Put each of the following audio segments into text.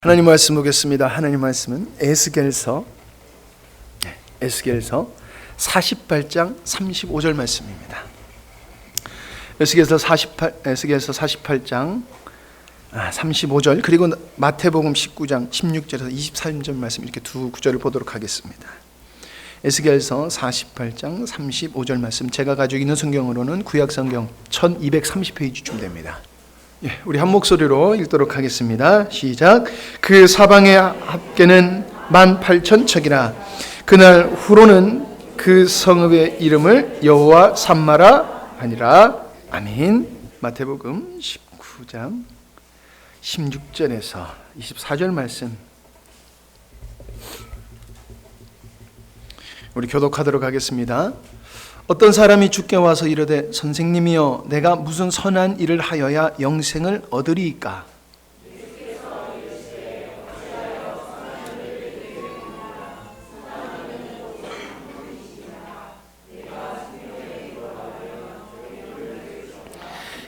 하나님 말씀 보겠습니다. 하나님 말씀은 에스겔서 48장 35절 말씀입니다. 에스겔서 48장 35절 그리고 마태복음 19장 16절에서 23절 말씀 이렇게 두 구절을 보도록 하겠습니다. 에스겔서 48장 35절 말씀, 제가 가지고 있는 성경으로는 구약성경 1230페이지쯤 됩니다. 우리 한 목소리로 읽도록 하겠습니다. 시작. 그 사방의 합계는 18,000척이라. 그날 후로는 그 성읍의 이름을 여호와 삼마라 하니라. 아멘. 마태복음 19장 16절에서 24절 말씀 우리 교독하도록 하겠습니다. 어떤 사람이 주께 와서 이르되 선생님이여 내가 무슨 선한 일을 하여야 영생을 얻으리이까?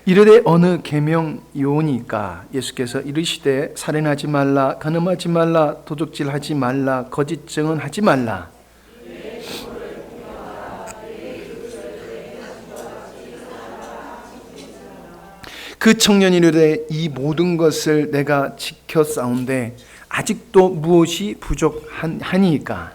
이르되 어느 계명이오니까? 예수께서 이르시되 살인하지 말라, 간음하지 말라, 도적질하지 말라, 거짓 증언하지 말라. 그 청년이 이르되 이 모든 것을 내가 지켰사온데 아직도 무엇이 부족하니까?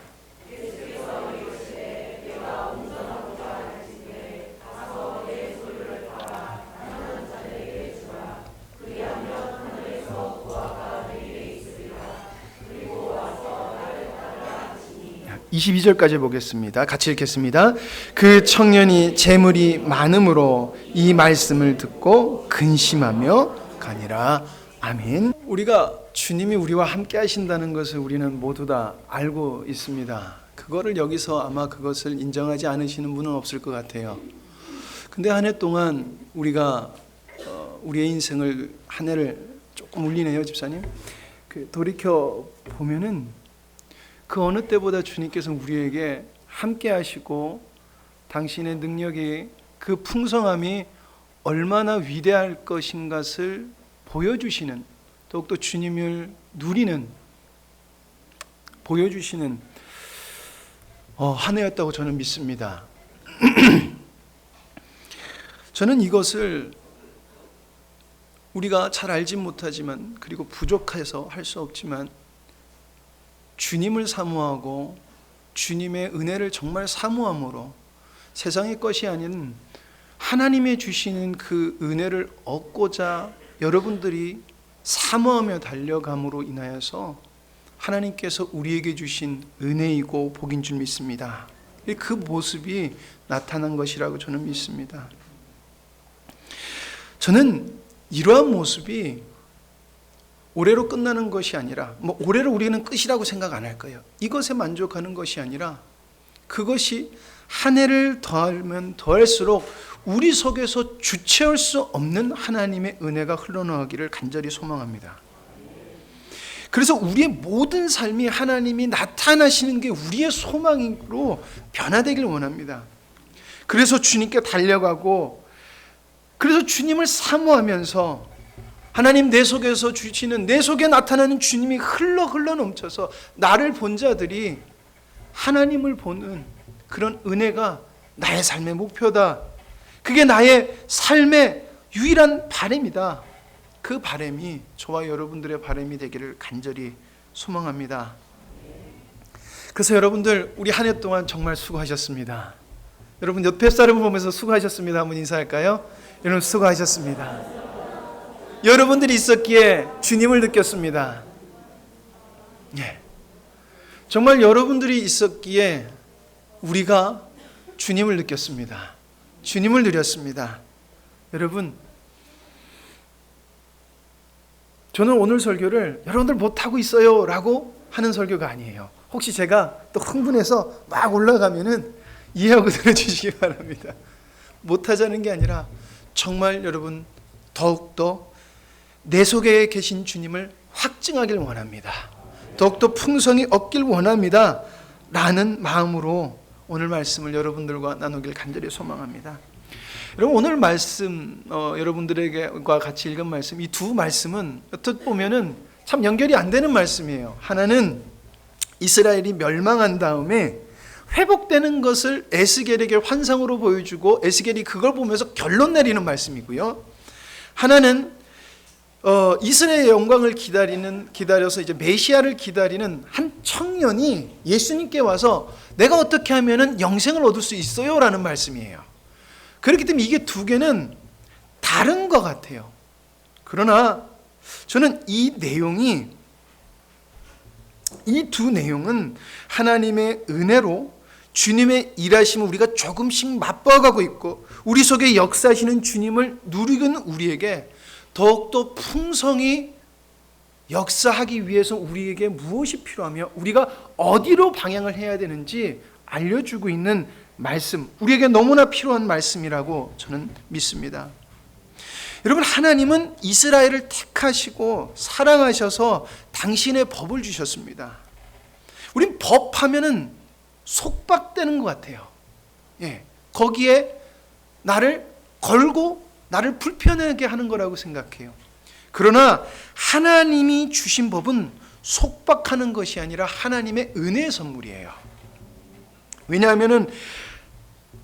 이 22절까지 보겠습니다. 같이 읽겠습니다. 그 청년이 재물이 많음으로 이 말씀을 듣고 근심하며 가니라. 아멘. 우리가 주님이 우리와 함께 하신다는 것을 우리는 모두 다 알고 있습니다. 그거를 여기서 아마 그것을 인정하지 않으시는 분은 없을 것 같아요. 근데 한 해 동안 우리가 우리의 인생을 한 해를 조금 울리네요, 집사님. 돌이켜 보면은 그 어느 때보다 주님께서 우리에게 함께 하시고 당신의 능력이 그 풍성함이 얼마나 위대할 것인 것을 보여주시는, 더욱더 주님을 누리는, 보여주시는 한 해였다고 저는 믿습니다. 저는 이것을 우리가 잘 알지 못하지만, 그리고 부족해서 할 수 없지만, 주님을 사모하고 주님의 은혜를 정말 사모함으로 세상의 것이 아닌 하나님의 주시는 그 은혜를 얻고자 여러분들이 사모하며 달려감으로 인하여서 하나님께서 우리에게 주신 은혜이고 복인 줄 믿습니다. 그 모습이 나타난 것이라고 저는 믿습니다. 저는 이러한 모습이 올해로 끝나는 것이 아니라, 올해로 우리는 끝이라고 생각 안 할 거예요. 이것에 만족하는 것이 아니라 그것이 한 해를 더하면 더할수록 우리 속에서 주체할 수 없는 하나님의 은혜가 흘러나오기를 간절히 소망합니다. 그래서 우리의 모든 삶이 하나님이 나타나시는 게 우리의 소망으로 변화되길 원합니다. 그래서 주님께 달려가고, 그래서 주님을 사모하면서 하나님 내 속에서 주시는, 내 속에 나타나는 주님이 흘러 넘쳐서 나를 본 자들이 하나님을 보는 그런 은혜가 나의 삶의 목표다. 그게 나의 삶의 유일한 바람이다. 그 바람이 저와 여러분들의 바람이 되기를 간절히 소망합니다. 그래서 여러분들 우리 한 해 동안 정말 수고하셨습니다. 여러분 옆에 사람을 보면서 수고하셨습니다 한번 인사할까요? 여러분 수고하셨습니다. 여러분들이 있었기에 주님을 느꼈습니다. 정말 여러분들이 있었기에 우리가 주님을 느꼈습니다. 주님을 누렸습니다. 여러분, 저는 오늘 설교를 여러분들 못하고 있어요 라고 하는 설교가 아니에요. 혹시 제가 또 흥분해서 막 올라가면은 이해하고 들어주시기 바랍니다. 못하자는 게 아니라 정말 여러분 더욱더 내 속에 계신 주님을 확증하길 원합니다. 더욱더 풍성히 얻길 원합니다 라는 마음으로 오늘 말씀을 여러분들과 나누길 간절히 소망합니다. 여러분 오늘 말씀 여러분들과 같이 읽은 말씀, 이 두 말씀은 어떻게 보면은 참 연결이 안 되는 말씀이에요. 하나는 이스라엘이 멸망한 다음에 회복되는 것을 에스겔에게 환상으로 보여주고 에스겔이 그걸 보면서 결론 내리는 말씀이고요. 하나는 이스라엘의 영광을 기다려서 이제 메시아를 기다리는 한 청년이 예수님께 와서 내가 어떻게 하면은 영생을 얻을 수 있어요? 라는 말씀이에요. 그렇기 때문에 이게 두 개는 다른 것 같아요. 그러나 저는 이 두 내용은 하나님의 은혜로 주님의 일하심을 우리가 조금씩 맛봐가고 있고 우리 속에 역사하시는 주님을 누리는 우리에게 더욱더 풍성히 역사하기 위해서 우리에게 무엇이 필요하며 우리가 어디로 방향을 해야 되는지 알려주고 있는 말씀, 우리에게 너무나 필요한 말씀이라고 저는 믿습니다. 여러분, 하나님은 이스라엘을 택하시고 사랑하셔서 당신의 법을 주셨습니다. 우린 법하면은 속박되는 것 같아요. 거기에 나를 걸고 나를 불편하게 하는 거라고 생각해요. 그러나 하나님이 주신 법은 속박하는 것이 아니라 하나님의 은혜의 선물이에요. 왜냐하면은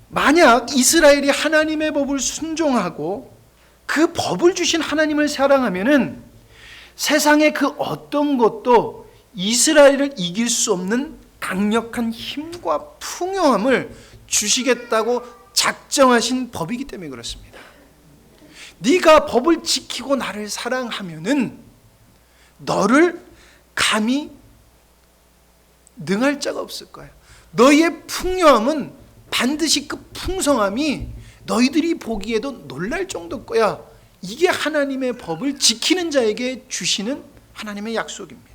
만약 이스라엘이 하나님의 법을 순종하고 그 법을 주신 하나님을 사랑하면은 세상의 그 어떤 것도 이스라엘을 이길 수 없는 강력한 힘과 풍요함을 주시겠다고 작정하신 법이기 때문에 그렇습니다. 네가 법을 지키고 나를 사랑하면은 너를 감히 능할 자가 없을 거야. 너희의 풍요함은 반드시 그 풍성함이 너희들이 보기에도 놀랄 정도일 거야. 이게 하나님의 법을 지키는 자에게 주시는 하나님의 약속입니다.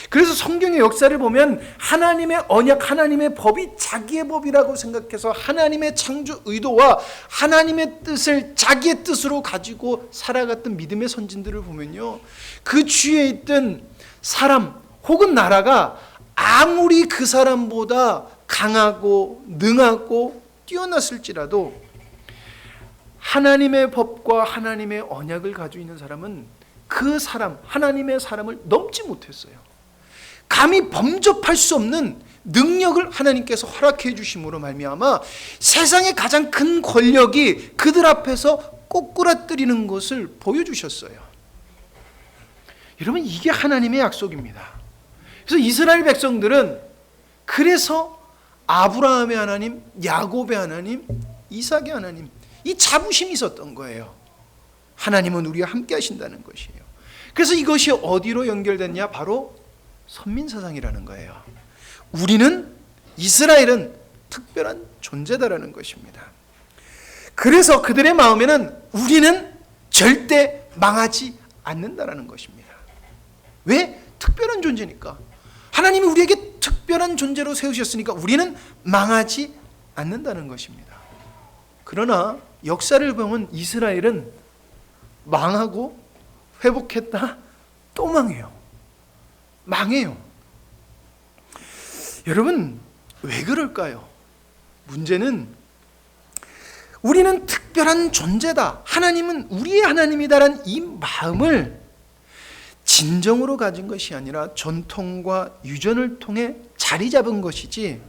그래서 성경의 역사를 보면 하나님의 언약, 하나님의 법이 자기의 법이라고 생각해서 하나님의 창조 의도와 하나님의 뜻을 자기의 뜻으로 가지고 살아갔던 믿음의 선진들을 보면요, 그 주위에 있던 사람 혹은 나라가 아무리 그 사람보다 강하고 능하고 뛰어났을지라도 하나님의 법과 하나님의 언약을 가지고 있는 사람은 그 사람, 하나님의 사람을 넘지 못했어요. 감히 범접할 수 없는 능력을 하나님께서 허락해 주심으로 말미암아 세상의 가장 큰 권력이 그들 앞에서 꼬꾸라뜨리는 것을 보여주셨어요. 여러분, 이게 하나님의 약속입니다. 그래서 이스라엘 백성들은 그래서 아브라함의 하나님, 야곱의 하나님, 이삭의 하나님, 이 자부심이 있었던 거예요. 하나님은 우리와 함께 하신다는 것이에요. 그래서 이것이 어디로 연결됐냐? 바로 선민사상이라는 거예요. 우리는, 이스라엘은 특별한 존재다라는 것입니다. 그래서 그들의 마음에는 우리는 절대 망하지 않는다라는 것입니다. 왜? 특별한 존재니까. 하나님이 우리에게 특별한 존재로 세우셨으니까 우리는 망하지 않는다는 것입니다. 그러나 역사를 보면 이스라엘은 망하고 회복했다 또 망해요. 여러분, 왜 그럴까요? 문제는 우리는 특별한 존재다, 하나님은 우리의 하나님이다라는 이 마음을 진정으로 가진 것이 아니라 전통과 유전을 통해 자리 잡은 것이지,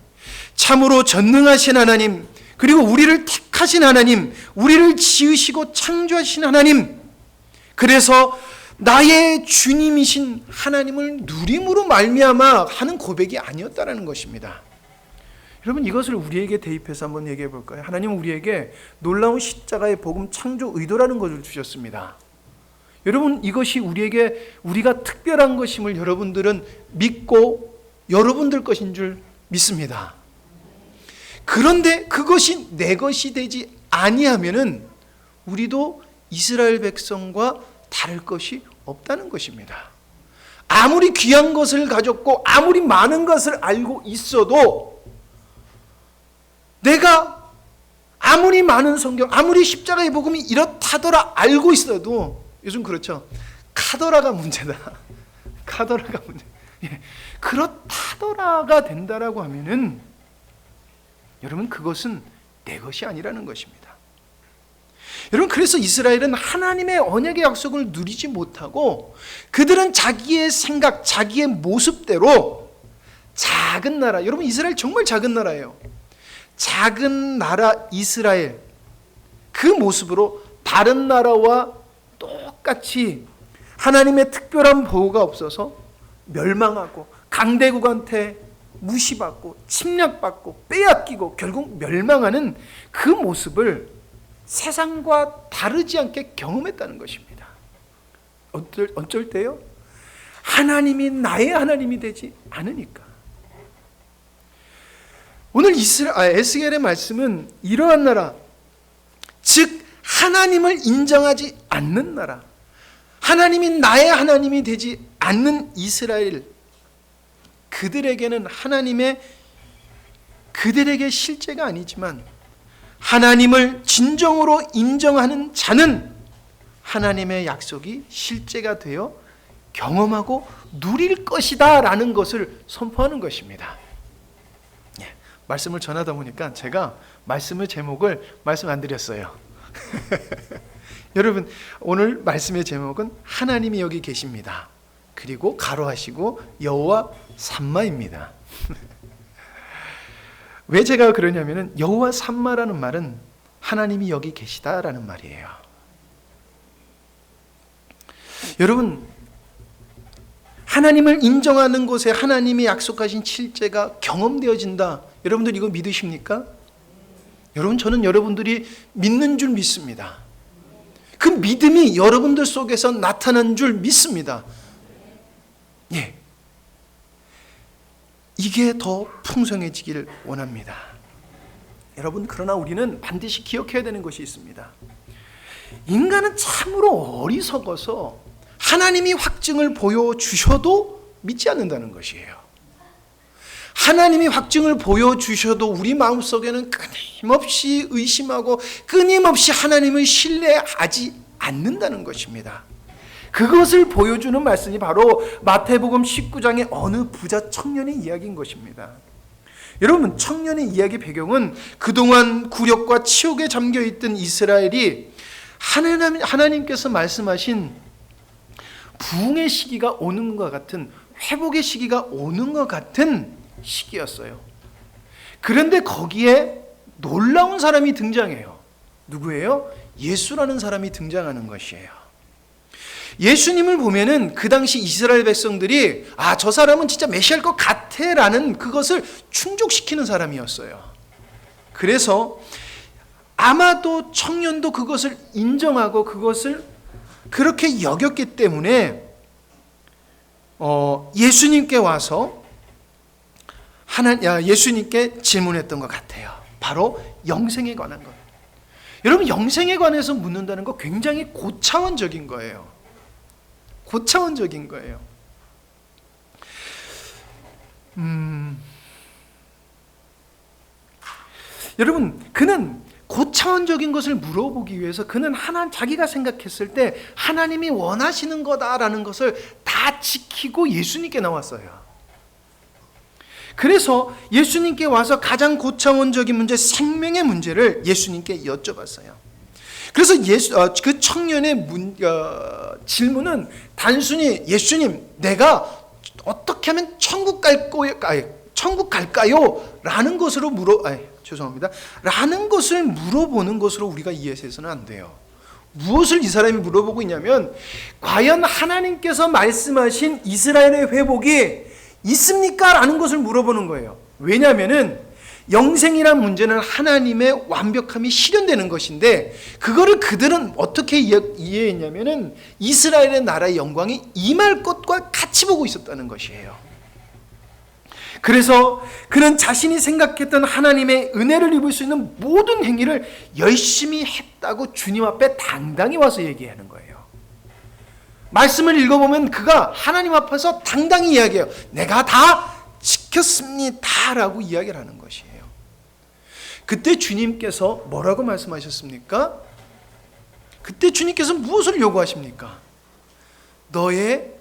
참으로 전능하신 하나님, 그리고 우리를 택하신 하나님, 우리를 지으시고 창조하신 하나님, 그래서 나의 주님이신 하나님을 누림으로 말미암아 하는 고백이 아니었다라는 것입니다. 여러분, 이것을 우리에게 대입해서 한번 얘기해 볼까요? 하나님은 우리에게 놀라운 십자가의 복음 창조 의도라는 것을 주셨습니다. 여러분, 이것이 우리가 특별한 것임을 여러분들은 믿고 여러분들 것인 줄 믿습니다. 그런데 그것이 내 것이 되지 아니하면은 우리도 이스라엘 백성과 다를 것이 없다는 것입니다. 아무리 귀한 것을 가졌고 아무리 많은 것을 알고 있어도, 내가 아무리 많은 성경, 아무리 십자가의 복음이 이렇다더라 알고 있어도, 요즘 그렇죠, 카더라가 문제다, 카더라가 문제. 그렇다더라가 된다라고 하면은 여러분, 그것은 내 것이 아니라는 것입니다. 여러분, 그래서 이스라엘은 하나님의 언약의 약속을 누리지 못하고 그들은 자기의 생각, 자기의 모습대로 작은 나라, 여러분 이스라엘 정말 작은 나라예요. 작은 나라 이스라엘, 그 모습으로 다른 나라와 똑같이 하나님의 특별한 보호가 없어서 멸망하고 강대국한테 무시받고 침략받고 빼앗기고 결국 멸망하는 그 모습을 세상과 다르지 않게 경험했다는 것입니다. 어쩔 때요? 하나님이 나의 하나님이 되지 않으니까. 오늘 에스겔의 말씀은 이러한 나라, 즉 하나님을 인정하지 않는 나라, 하나님이 나의 하나님이 되지 않는 이스라엘, 그들에게는 그들에게 실제가 아니지만 하나님을 진정으로 인정하는 자는 하나님의 약속이 실제가 되어 경험하고 누릴 것이다 라는 것을 선포하는 것입니다. 말씀을 전하다 보니까 제가 말씀의 제목을 말씀 안 드렸어요. 여러분, 오늘 말씀의 제목은 하나님이 여기 계십니다. 그리고 가로하시고 여호와 삼마입니다. 왜 제가 그러냐면은 여호와 삼마라는 말은 하나님이 여기 계시다라는 말이에요. 여러분, 하나님을 인정하는 곳에 하나님이 약속하신 실제가 경험되어진다. 여러분들 이거 믿으십니까? 여러분, 저는 여러분들이 믿는 줄 믿습니다. 그 믿음이 여러분들 속에서 나타난 줄 믿습니다. 예. 이게 더 풍성해지길 원합니다. 여러분, 그러나 우리는 반드시 기억해야 되는 것이 있습니다. 인간은 참으로 어리석어서 하나님이 확증을 보여주셔도 믿지 않는다는 것이에요. 하나님이 확증을 보여주셔도 우리 마음속에는 끊임없이 의심하고 끊임없이 하나님을 신뢰하지 않는다는 것입니다. 그것을 보여주는 말씀이 바로 마태복음 19장의 어느 부자 청년의 이야기인 것입니다. 여러분, 청년의 이야기 배경은 그동안 굴욕과 치욕에 잠겨있던 이스라엘이 하나님께서 말씀하신 부흥의 시기가 오는 것 같은, 회복의 시기가 오는 것 같은 시기였어요. 그런데 거기에 놀라운 사람이 등장해요. 누구예요? 예수라는 사람이 등장하는 것이에요. 예수님을 보면은 그 당시 이스라엘 백성들이 저 사람은 진짜 메시아일 것 같아 라는 그것을 충족시키는 사람이었어요. 그래서 아마도 청년도 그것을 인정하고 그것을 그렇게 여겼기 때문에 예수님께 와서 예수님께 질문했던 것 같아요. 바로 영생에 관한 것. 여러분, 영생에 관해서 묻는다는 거 굉장히 고차원적인 거예요. 고차원적인 거예요. 여러분, 그는 고차원적인 것을 물어보기 위해서 그는 자기가 생각했을 때 하나님이 원하시는 거다라는 것을 다 지키고 예수님께 나왔어요. 그래서 예수님께 와서 가장 고차원적인 문제, 생명의 문제를 예수님께 여쭤봤어요. 그래서 그 청년의 질문은 단순히 예수님, 내가 어떻게 하면 천국 갈까요? 라는 것으로 라는 것을 물어보는 것으로 우리가 이해해서는 안 돼요. 무엇을 이 사람이 물어보고 있냐면, 과연 하나님께서 말씀하신 이스라엘의 회복이 있습니까? 라는 것을 물어보는 거예요. 왜냐하면은 영생이란 문제는 하나님의 완벽함이 실현되는 것인데, 그거를 그들은 어떻게 이해했냐면은 이스라엘의 나라의 영광이 임할 것과 같이 보고 있었다는 것이에요. 그래서 그는 자신이 생각했던 하나님의 은혜를 입을 수 있는 모든 행위를 열심히 했다고 주님 앞에 당당히 와서 얘기하는 거예요. 말씀을 읽어보면 그가 하나님 앞에서 당당히 이야기해요. 내가 다 지켰습니다 라고 이야기를 하는 것이에요. 그때 주님께서 뭐라고 말씀하셨습니까? 그때 주님께서 무엇을 요구하십니까? 너의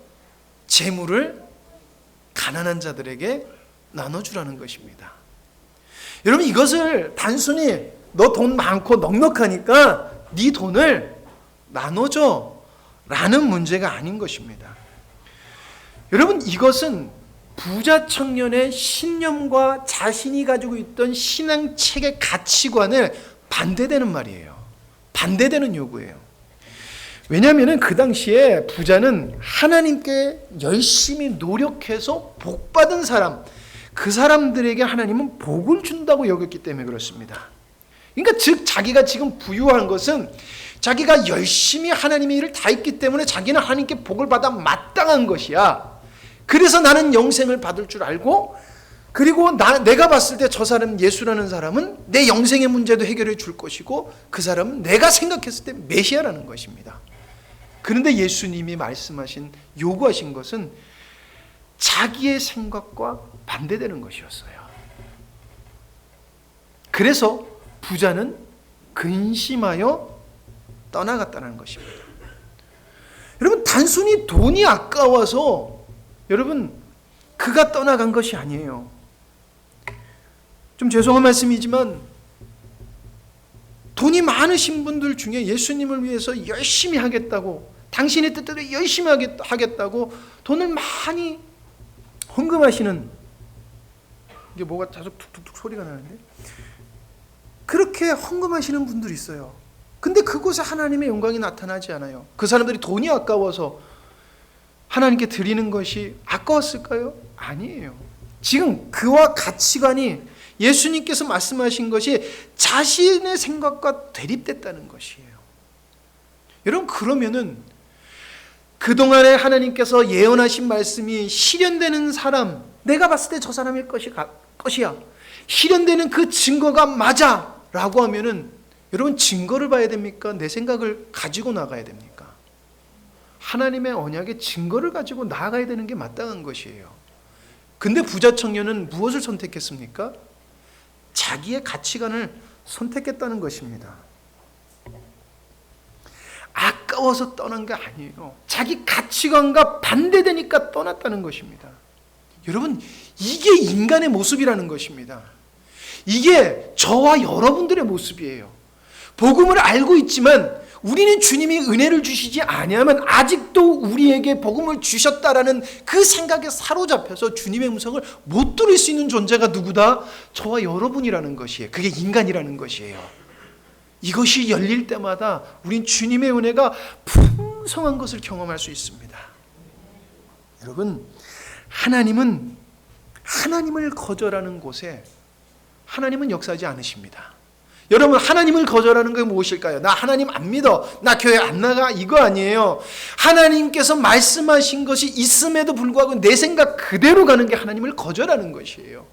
재물을 가난한 자들에게 나눠주라는 것입니다. 여러분, 이것을 단순히 너 돈 많고 넉넉하니까 네 돈을 나눠줘 라는 문제가 아닌 것입니다. 여러분, 이것은 부자 청년의 신념과 자신이 가지고 있던 신앙책의 가치관을 반대되는 말이에요. 반대되는 요구예요. 왜냐하면 그 당시에 부자는 하나님께 열심히 노력해서 복받은 사람, 그 사람들에게 하나님은 복을 준다고 여겼기 때문에 그렇습니다. 그러니까 즉 자기가 지금 부유한 것은 자기가 열심히 하나님의 일을 다 했기 때문에 자기는 하나님께 복을 받아 마땅한 것이야. 그래서 나는 영생을 받을 줄 알고, 그리고 내가 봤을 때 저 사람, 예수라는 사람은 내 영생의 문제도 해결해 줄 것이고, 그 사람은 내가 생각했을 때 메시아라는 것입니다. 그런데 예수님이 말씀하신, 요구하신 것은 자기의 생각과 반대되는 것이었어요. 그래서 부자는 근심하여 떠나갔다는 것입니다. 여러분, 단순히 돈이 아까워서 여러분 그가 떠나간 것이 아니에요. 좀 죄송한 말씀이지만 돈이 많으신 분들 중에 예수님을 위해서 열심히 하겠다고, 당신의 뜻대로 열심히 하겠다고 돈을 많이 헌금하시는, 이게 뭐가 자주 툭툭툭 소리가 나는데, 그렇게 헌금하시는 분들이 있어요. 근데 그곳에 하나님의 영광이 나타나지 않아요. 그 사람들이 돈이 아까워서 하나님께 드리는 것이 아까웠을까요? 아니에요. 지금 그와 가치관이, 예수님께서 말씀하신 것이 자신의 생각과 대립됐다는 것이에요. 여러분, 그러면은 그동안에 하나님께서 예언하신 말씀이 실현되는 사람, 내가 봤을 때 저 사람일 것이야, 실현되는 그 증거가 맞아 라고 하면은 여러분, 증거를 봐야 됩니까? 내 생각을 가지고 나가야 됩니까? 하나님의 언약의 증거를 가지고 나아가야 되는 게 마땅한 것이에요. 근데 부자 청년은 무엇을 선택했습니까? 자기의 가치관을 선택했다는 것입니다. 아까워서 떠난 게 아니에요. 자기 가치관과 반대되니까 떠났다는 것입니다. 여러분, 이게 인간의 모습이라는 것입니다. 이게 저와 여러분들의 모습이에요. 복음을 알고 있지만 우리는 주님이 은혜를 주시지 아니하면 아직도 우리에게 복음을 주셨다라는 그 생각에 사로잡혀서 주님의 음성을 못 들을 수 있는 존재가 누구다? 저와 여러분이라는 것이에요. 그게 인간이라는 것이에요. 이것이 열릴 때마다 우린 주님의 은혜가 풍성한 것을 경험할 수 있습니다. 여러분, 하나님은 하나님을 거절하는 곳에 하나님은 역사하지 않으십니다. 여러분, 하나님을 거절하는 게 무엇일까요? 나 하나님 안 믿어, 나 교회 안 나가, 이거 아니에요. 하나님께서 말씀하신 것이 있음에도 불구하고 내 생각 그대로 가는 게 하나님을 거절하는 것이에요.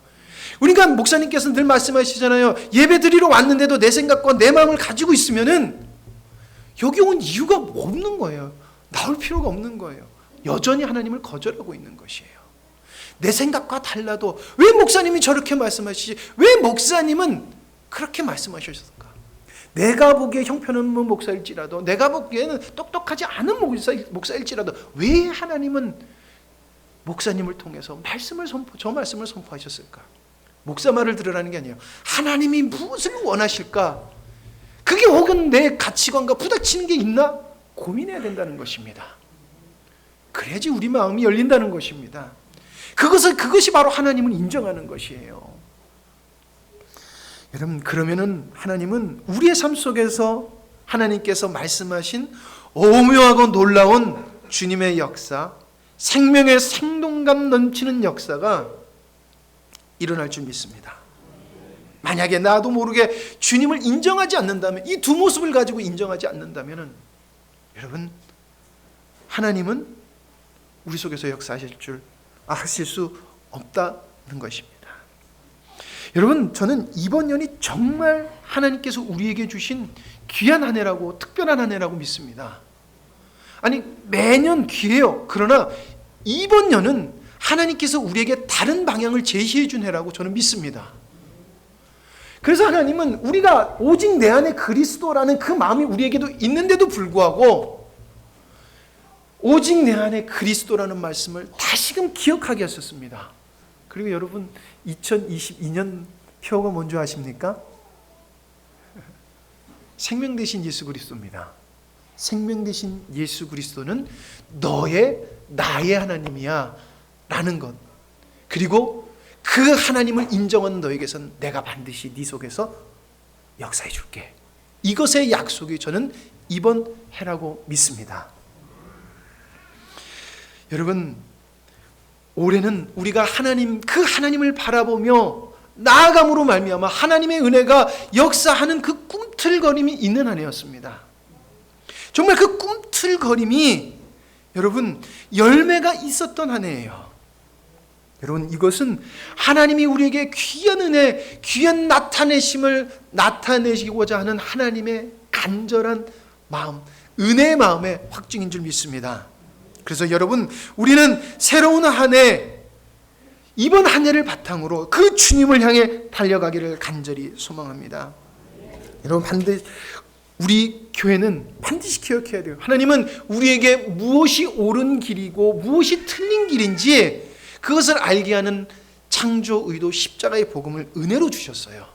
그러니까 목사님께서는 늘 말씀하시잖아요. 예배 드리러 왔는데도 내 생각과 내 마음을 가지고 있으면은 여기 온 이유가 없는 거예요. 나올 필요가 없는 거예요. 여전히 하나님을 거절하고 있는 것이에요. 내 생각과 달라도 왜 목사님이 저렇게 말씀하시지? 왜 목사님은 그렇게 말씀하셨을까? 내가 보기에 형편없는 목사일지라도, 내가 보기에는 똑똑하지 않은 목사일지라도 왜 하나님은 목사님을 통해서 저 말씀을 선포하셨을까? 목사 말을 들으라는 게 아니에요. 하나님이 무엇을 원하실까? 그게 혹은 내 가치관과 부닥치는 게 있나? 고민해야 된다는 것입니다. 그래야지 우리 마음이 열린다는 것입니다. 그것이 바로 하나님을 인정하는 것이에요. 여러분, 그러면은 하나님은 우리의 삶 속에서 하나님께서 말씀하신 오묘하고 놀라운 주님의 역사, 생명의 생동감 넘치는 역사가 일어날 줄 믿습니다. 만약에 나도 모르게 주님을 인정하지 않는다면, 이 두 모습을 가지고 인정하지 않는다면 여러분, 하나님은 우리 속에서 역사하실 수 없다는 것입니다. 여러분, 저는 이번 년이 정말 하나님께서 우리에게 주신 귀한 한 해라고, 특별한 한 해라고 믿습니다. 아니, 매년 귀해요. 그러나 이번 년은 하나님께서 우리에게 다른 방향을 제시해 준 해라고 저는 믿습니다. 그래서 하나님은 우리가 오직 내 안에 그리스도라는 그 마음이 우리에게도 있는데도 불구하고 오직 내 안에 그리스도라는 말씀을 다시금 기억하게 하셨습니다. 그리고 여러분, 2022년 표가 뭔지 아십니까? 생명 되신 예수 그리스도입니다. 생명 되신 예수 그리스도는 나의 하나님이야 라는 것, 그리고 그 하나님을 인정하는 너에게선 내가 반드시 네 속에서 역사해 줄게. 이것의 약속이 저는 이번 해라고 믿습니다. 여러분, 올해는 우리가 그 하나님을 바라보며 나아감으로 말미암아 하나님의 은혜가 역사하는 그 꿈틀거림이 있는 한 해였습니다. 정말 그 꿈틀거림이 여러분 열매가 있었던 한 해예요. 여러분, 이것은 하나님이 우리에게 귀한 은혜, 귀한 나타내심을 나타내시고자 하는 하나님의 간절한 마음, 은혜의 마음의 확증인 줄 믿습니다. 그래서 여러분, 우리는 새로운 한 해, 이번 한 해를 바탕으로 그 주님을 향해 달려가기를 간절히 소망합니다. 여러분, 반드시 우리 교회는 반드시 기억해야 돼요. 하나님은 우리에게 무엇이 옳은 길이고 무엇이 틀린 길인지 그것을 알게 하는 창조 의도 십자가의 복음을 은혜로 주셨어요.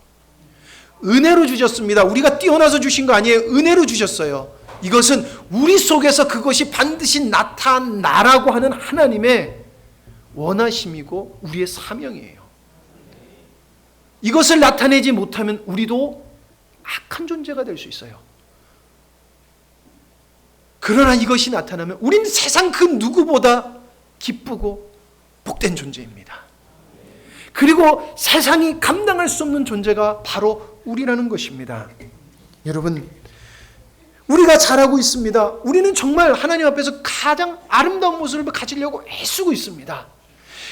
은혜로 주셨습니다. 우리가 뛰어나서 주신 거 아니에요. 은혜로 주셨어요. 이것은 우리 속에서 그것이 반드시 나타나라고 하는 하나님의 원하심이고 우리의 사명이에요. 이것을 나타내지 못하면 우리도 악한 존재가 될 수 있어요. 그러나 이것이 나타나면 우린 세상 그 누구보다 기쁘고 복된 존재입니다. 그리고 세상이 감당할 수 없는 존재가 바로 우리라는 것입니다. 여러분, 우리가 잘하고 있습니다. 우리는 정말 하나님 앞에서 가장 아름다운 모습을 가지려고 애쓰고 있습니다.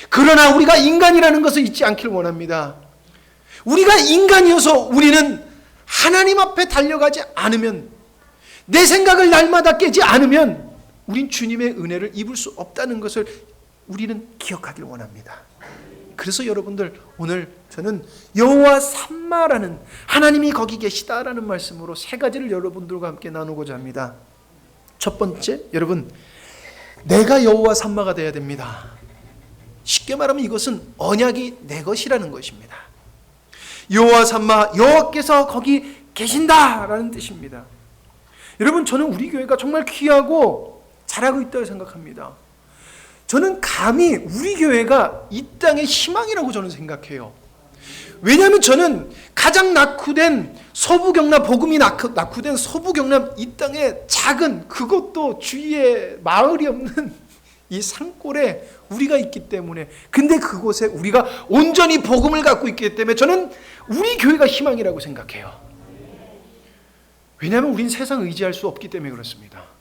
그러나 우리가 인간이라는 것을 잊지 않길 원합니다. 우리가 인간이어서 우리는 하나님 앞에 달려가지 않으면, 내 생각을 날마다 깨지 않으면 우린 주님의 은혜를 입을 수 없다는 것을 우리는 기억하길 원합니다. 그래서 여러분들, 오늘 저는 여호와 삼마라는, 하나님이 거기 계시다라는 말씀으로 세 가지를 여러분들과 함께 나누고자 합니다. 첫 번째, 여러분, 내가 여호와 삼마가 되어야 됩니다. 쉽게 말하면 이것은 언약이 내 것이라는 것입니다. 여호와 삼마, 여호와께서 거기 계신다라는 뜻입니다. 여러분, 저는 우리 교회가 정말 귀하고 잘하고 있다고 생각합니다. 저는 감히 우리 교회가 이 땅의 희망이라고 저는 생각해요. 왜냐하면 저는 가장 낙후된 서부경남, 복음이 낙후된 서부경남 이 땅의 작은, 그것도 주위에 마을이 없는 이 산골에 우리가 있기 때문에, 근데 그곳에 우리가 온전히 복음을 갖고 있기 때문에 저는 우리 교회가 희망이라고 생각해요. 왜냐하면 우린 세상 의지할 수 없기 때문에 그렇습니다.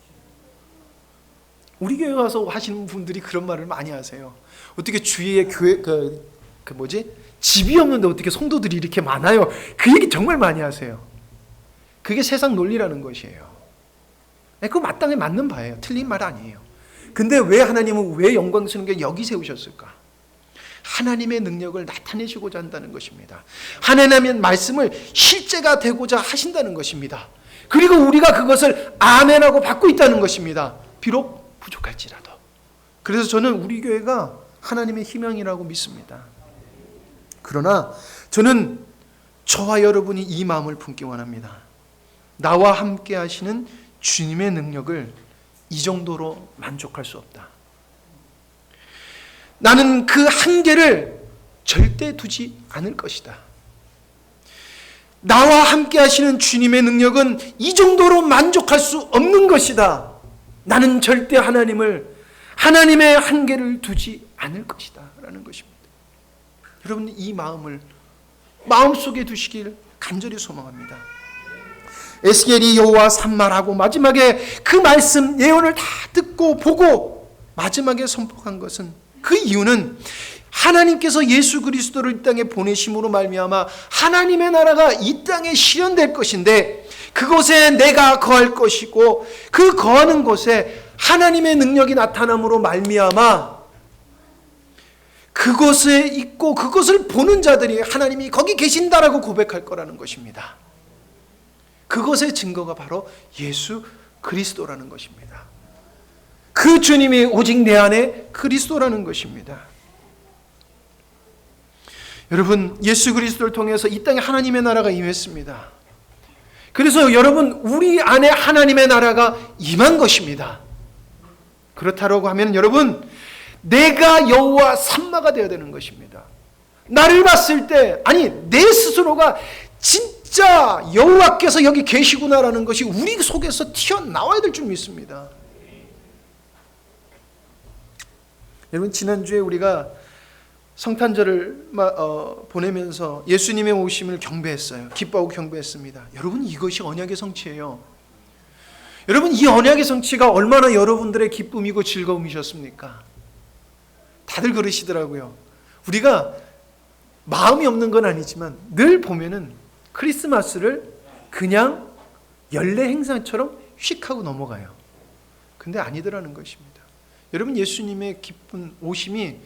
우리 교회 가서 하시는 분들이 그런 말을 많이 하세요. 어떻게 주위에 교회 집이 없는데 어떻게 성도들이 이렇게 많아요? 그 얘기 정말 많이 하세요. 그게 세상 논리라는 것이에요. 그거 마땅히 맞는 바예요. 틀린 말 아니에요. 근데 왜 하나님은 왜 영광스럽게 여기 세우셨을까? 하나님의 능력을 나타내시고자 한다는 것입니다. 하나님의 말씀을 실제가 되고자 하신다는 것입니다. 그리고 우리가 그것을 아멘하고 받고 있다는 것입니다. 비록 부족할지라도. 그래서 저는 우리 교회가 하나님의 희망이라고 믿습니다. 그러나 저는 저와 여러분이 이 마음을 품기 원합니다. 나와 함께 하시는 주님의 능력을 이 정도로 만족할 수 없다. 나는 그 한계를 절대 두지 않을 것이다. 나와 함께 하시는 주님의 능력은 이 정도로 만족할 수 없는 것이다. 나는 절대 하나님의 한계를 두지 않을 것이다 라는 것입니다. 여러분, 이 마음을 마음속에 두시길 간절히 소망합니다. 에스겔이 여호와 삼마라고 마지막에 그 말씀 예언을 다 듣고 보고 마지막에 선포한 것은, 그 이유는 하나님께서 예수 그리스도를 이 땅에 보내심으로 말미암아 하나님의 나라가 이 땅에 실현될 것인데, 그곳에 내가 거할 것이고 그 거하는 곳에 하나님의 능력이 나타남으로 말미암아 그곳에 있고 그것을 보는 자들이 하나님이 거기 계신다라고 고백할 거라는 것입니다. 그것의 증거가 바로 예수 그리스도라는 것입니다. 그 주님이 오직 내 안에 그리스도라는 것입니다. 여러분, 예수 그리스도를 통해서 이 땅에 하나님의 나라가 임했습니다. 그래서 여러분, 우리 안에 하나님의 나라가 임한 것입니다. 그렇다고 하면 여러분, 내가 여호와 삼마가 되어야 되는 것입니다. 나를 봤을 때, 아니 내 스스로가 진짜 여호와께서 여기 계시구나라는 것이 우리 속에서 튀어나와야 될 줄 믿습니다. 여러분, 지난주에 우리가 성탄절을 보내면서 예수님의 오심을 경배했어요. 기뻐하고 경배했습니다. 여러분, 이것이 언약의 성취예요. 여러분, 이 언약의 성취가 얼마나 여러분들의 기쁨이고 즐거움이셨습니까? 다들 그러시더라고요. 우리가 마음이 없는 건 아니지만 늘 보면은 크리스마스를 그냥 연례 행사처럼 휙 하고 넘어가요. 근데 아니더라는 것입니다. 여러분, 예수님의 기쁜 오심이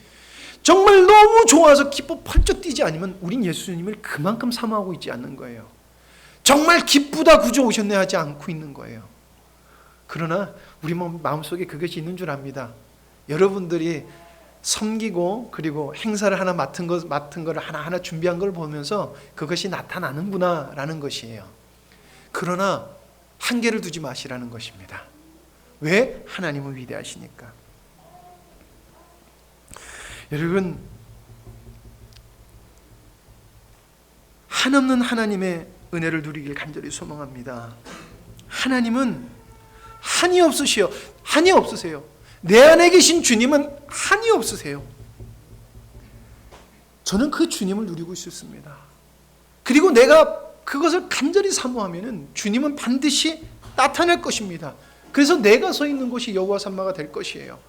정말 너무 좋아서 기뻐 펄쩍 뛰지 않으면 우린 예수님을 그만큼 사모하고 있지 않는 거예요. 정말 기쁘다 구주 오셨네 하지 않고 있는 거예요. 그러나 우리 마음속에 그것이 있는 줄 압니다. 여러분들이 섬기고 그리고 행사를 하나 맡은 걸 하나하나 준비한 걸 보면서 그것이 나타나는구나 라는 것이에요. 그러나 한계를 두지 마시라는 것입니다. 왜? 하나님은 위대하시니까. 여러분, 한없는 하나님의 은혜를 누리길 간절히 소망합니다. 하나님은 한이 없으세요. 내 안에 계신 주님은 한이 없으세요. 저는 그 주님을 누리고 있습니다. 그리고 내가 그것을 간절히 사모하면은 주님은 반드시 나타날 것입니다. 그래서 내가 서 있는 곳이 여호와 삼마가 될 것이에요.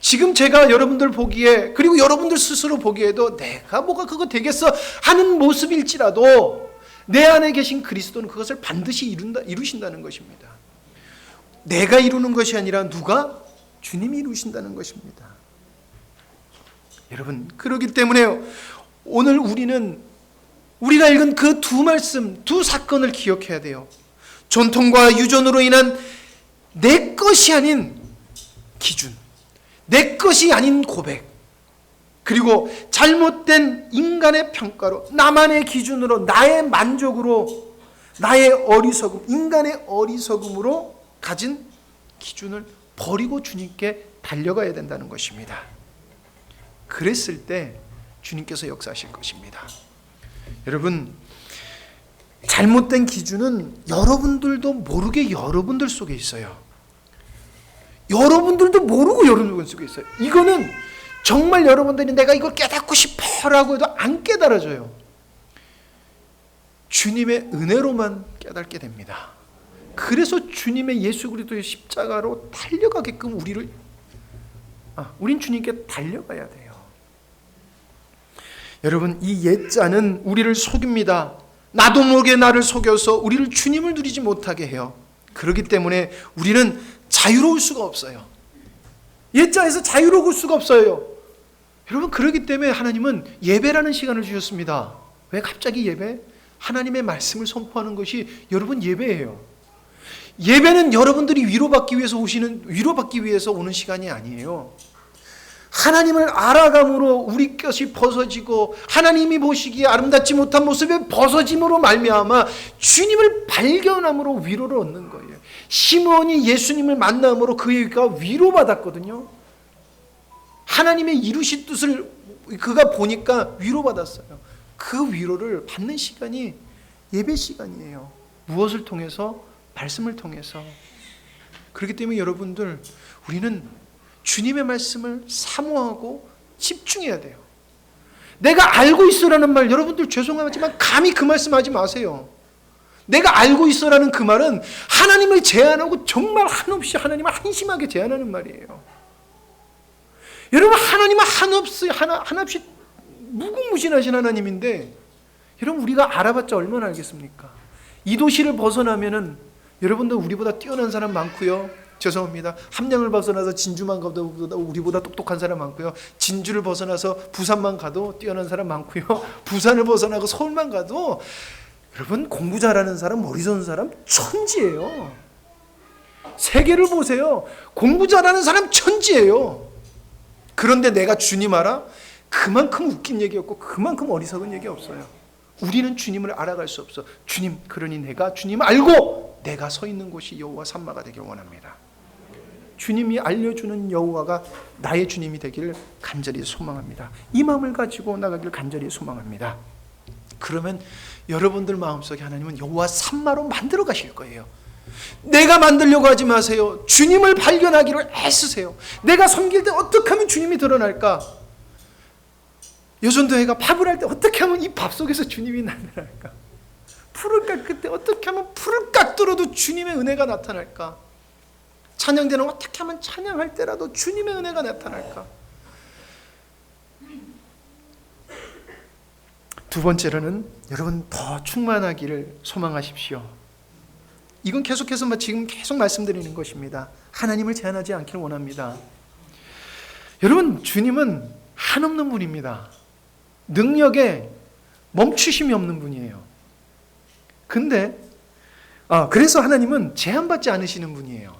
지금 제가 여러분들 보기에, 그리고 여러분들 스스로 보기에도 내가 뭐가 그거 되겠어 하는 모습일지라도 내 안에 계신 그리스도는 그것을 반드시 이루신다는 것입니다. 내가 이루는 것이 아니라 누가? 주님이 이루신다는 것입니다. 여러분, 그렇기 때문에 오늘 우리가 읽은 그 두 말씀, 두 사건을 기억해야 돼요. 전통과 유전으로 인한 내 것이 아닌 기준, 내 것이 아닌 고백, 그리고 잘못된 인간의 평가로, 나만의 기준으로, 나의 만족으로, 나의 어리석음, 인간의 어리석음으로 가진 기준을 버리고 주님께 달려가야 된다는 것입니다. 그랬을 때 주님께서 역사하실 것입니다. 여러분, 잘못된 기준은 여러분들도 모르게 여러분들 속에 있어요. 여러분들도 모르고 여러분 속에 있어요. 이거는 정말 여러분들이 내가 이걸 깨닫고 싶어라고 해도 안 깨달아져요. 주님의 은혜로만 깨닫게 됩니다. 그래서 주님의 예수 그리스도의 십자가로 달려가게끔 우린 주님께 달려가야 돼요. 여러분, 이 옛자는 우리를 속입니다. 나도 모르게 나를 속여서 우리를 주님을 누리지 못하게 해요. 그렇기 때문에 우리는 자유로울 수가 없어요. 옛자에서 자유로울 수가 없어요. 여러분, 그렇기 때문에 하나님은 예배라는 시간을 주셨습니다. 왜 갑자기 예배? 하나님의 말씀을 선포하는 것이 여러분 예배예요. 예배는 여러분들이 위로받기 위해서 오는 시간이 아니에요. 하나님을 알아감으로 우리 것이 벗어지고 하나님이 보시기에 아름답지 못한 모습에 벗어짐으로 말미암아 주님을 발견함으로 위로를 얻는 거예요. 시므온이 예수님을 만남으로 그가 위로받았거든요. 하나님의 이루신 뜻을 그가 보니까 위로받았어요. 그 위로를 받는 시간이 예배 시간이에요. 무엇을 통해서? 말씀을 통해서. 그렇기 때문에 여러분들, 우리는 주님의 말씀을 사모하고 집중해야 돼요. 내가 알고 있어라는 말, 여러분들 죄송하지만 감히 그 말씀 하지 마세요. 내가 알고 있어라는 그 말은 하나님을 제한하고 정말 한없이 하나님을 한심하게 제한하는 말이에요. 여러분, 하나님은 한없이 무궁무진하신 하나님인데, 여러분, 우리가 알아봤자 얼마나 알겠습니까? 이 도시를 벗어나면은 여러분들 우리보다 뛰어난 사람 많고요. 죄송합니다. 함량을 벗어나서 진주만 가도 우리보다 똑똑한 사람 많고요. 진주를 벗어나서 부산만 가도 뛰어난 사람 많고요. 부산을 벗어나고 서울만 가도 여러분, 공부 잘하는 사람, 머리 좋은 사람 천지예요. 세계를 보세요. 공부 잘하는 사람 천지예요. 그런데 내가 주님 알아? 그만큼 웃긴 얘기 없고 그만큼 어리석은 얘기 없어요. 우리는 주님을 알아갈 수 없어. 주님, 그러니 내가 주님 알고 내가 서 있는 곳이 여호와 삼마가 되길 원합니다. 주님이 알려주는 여호와가 나의 주님이 되기를 간절히 소망합니다. 이 마음을 가지고 나가길 간절히 소망합니다. 그러면 여러분들 마음속에 하나님은 여호와 삼마로 만들어 가실 거예요. 내가 만들려고 하지 마세요. 주님을 발견하기를 애쓰세요. 내가 섬길 때 어떻게 하면 주님이 드러날까? 여전도회가 밥을 할 때 어떻게 하면 이 밥 속에서 주님이 나타날까? 풀을 깎을 때 어떻게 하면 풀을 깎더라도 주님의 은혜가 나타날까? 찬양대는 어떻게 하면 찬양할 때라도 주님의 은혜가 나타날까? 두 번째로는 여러분 더 충만하기를 소망하십시오. 이건 계속해서 지금 계속 말씀드리는 것입니다. 하나님을 제한하지 않기를 원합니다. 여러분, 주님은 한없는 분입니다. 능력에 멈추심이 없는 분이에요. 그래서 하나님은 제한받지 않으시는 분이에요.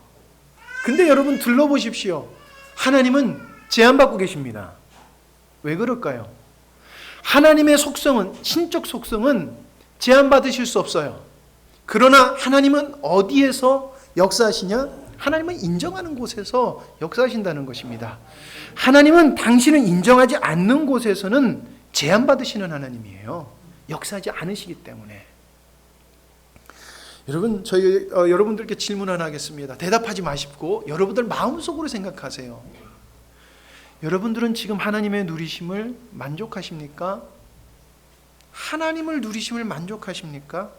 근데 여러분 둘러보십시오. 하나님은 제한받고 계십니다. 왜 그럴까요? 하나님의 속성은, 신적 속성은 제한받으실 수 없어요. 그러나 하나님은 어디에서 역사하시냐? 하나님은 인정하는 곳에서 역사하신다는 것입니다. 하나님은 당신을 인정하지 않는 곳에서는 제한받으시는 하나님이에요. 역사하지 않으시기 때문에. 여러분, 저희 여러분들께 질문 하나 하겠습니다. 대답하지 마시고 여러분들 마음속으로 생각하세요. 여러분들은 지금 하나님의 누리심을 만족하십니까? 하나님을 누리심을 만족하십니까?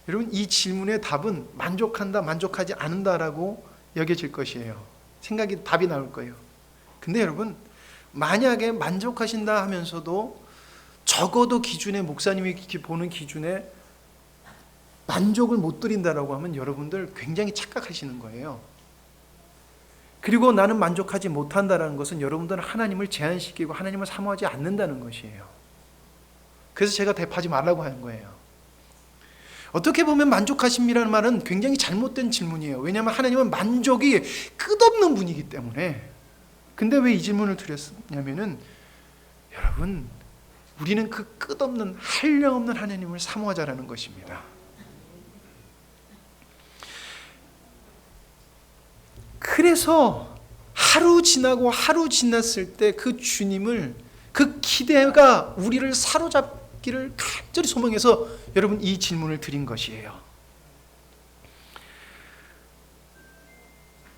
여러분, 이 질문의 답은 만족한다, 만족하지 않는다라고 여겨질 것이에요. 답이 나올 거예요. 근데 여러분, 만약에 만족하신다 하면서도 적어도 기준에, 목사님이 보는 기준에 만족을 못 드린다라고 하면 여러분들 굉장히 착각하시는 거예요. 그리고 나는 만족하지 못한다는 것은 여러분들은 하나님을 제한시키고 하나님을 사모하지 않는다는 것이에요. 그래서 제가 대파하지 말라고 하는 거예요. 어떻게 보면 만족하심이라는 말은 굉장히 잘못된 질문이에요. 왜냐하면 하나님은 만족이 끝없는 분이기 때문에. 근데 왜 이 질문을 드렸냐면은, 여러분, 우리는 그 끝없는 한량없는 하나님을 사모하자라는 것입니다. 그래서 하루 지나고 하루 지났을 때 그 주님을, 그 기대가 우리를 사로잡기를 간절히 소망해서 여러분 이 질문을 드린 것이에요.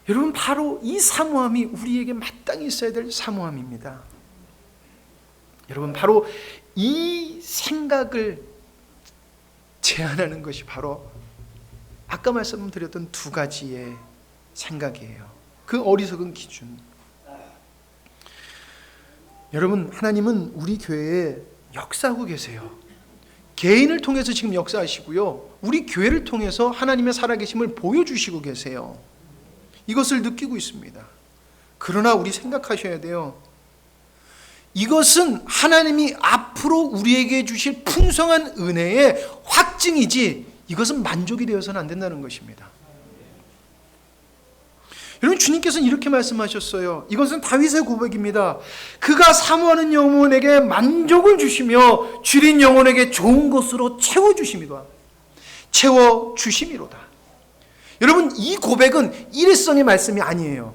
여러분, 바로 이 사모함이 우리에게 마땅히 있어야 될 사모함입니다. 여러분, 바로 이 생각을 제안하는 것이 바로 아까 말씀드렸던 두 가지의 생각이에요. 그 어리석은 기준. 여러분, 하나님은 우리 교회에 역사하고 계세요. 개인을 통해서 지금 역사하시고요, 우리 교회를 통해서 하나님의 살아계심을 보여주시고 계세요. 이것을 느끼고 있습니다. 그러나 우리 생각하셔야 돼요. 이것은 하나님이 앞으로 우리에게 주실 풍성한 은혜의 확증이지, 이것은 만족이 되어서는 안 된다는 것입니다. 여러분, 주님께서는 이렇게 말씀하셨어요. 이것은 다윗의 고백입니다. 그가 사모하는 영혼에게 만족을 주시며 줄인 영혼에게 좋은 것으로 채워주심이로다. 여러분, 이 고백은 일회성의 말씀이 아니에요.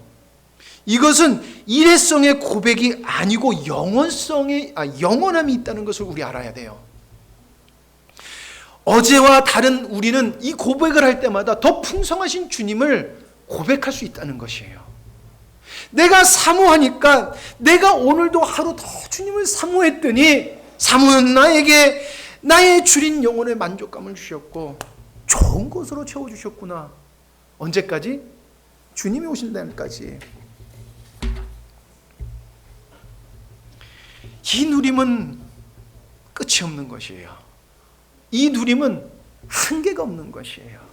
이것은 일회성의 고백이 아니고 영원함이 있다는 것을 우리 알아야 돼요. 어제와 다른 우리는 이 고백을 할 때마다 더 풍성하신 주님을 고백할 수 있다는 것이에요. 내가 사모하니까, 내가 오늘도 하루 더 주님을 사모했더니 사모는 나에게 나의 줄인 영혼의 만족감을 주셨고 좋은 것으로 채워주셨구나. 언제까지? 주님이 오실 날까지. 이 누림은 끝이 없는 것이에요. 이 누림은 한계가 없는 것이에요.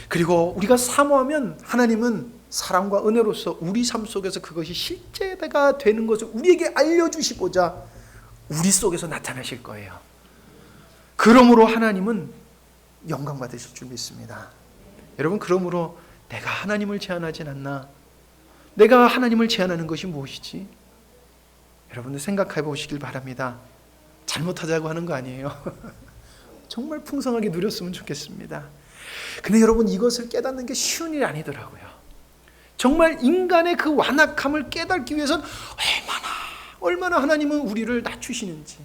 그리고 우리가 사모하면 하나님은 사랑과 은혜로서 우리 삶 속에서 그것이 실제가 되는 것을 우리에게 알려주시고자 우리 속에서 나타나실 거예요. 그러므로 하나님은 영광 받으실 줄 믿습니다. 여러분, 그러므로 내가 하나님을 제한하진 않나? 내가 하나님을 제한하는 것이 무엇이지? 여러분들 생각해 보시길 바랍니다. 잘못하자고 하는 거 아니에요. 정말 풍성하게 누렸으면 좋겠습니다. 근데 여러분, 이것을 깨닫는 게 쉬운 일이 아니더라고요. 정말 인간의 그 완악함을 깨닫기 위해서는 얼마나 하나님은 우리를 낮추시는지,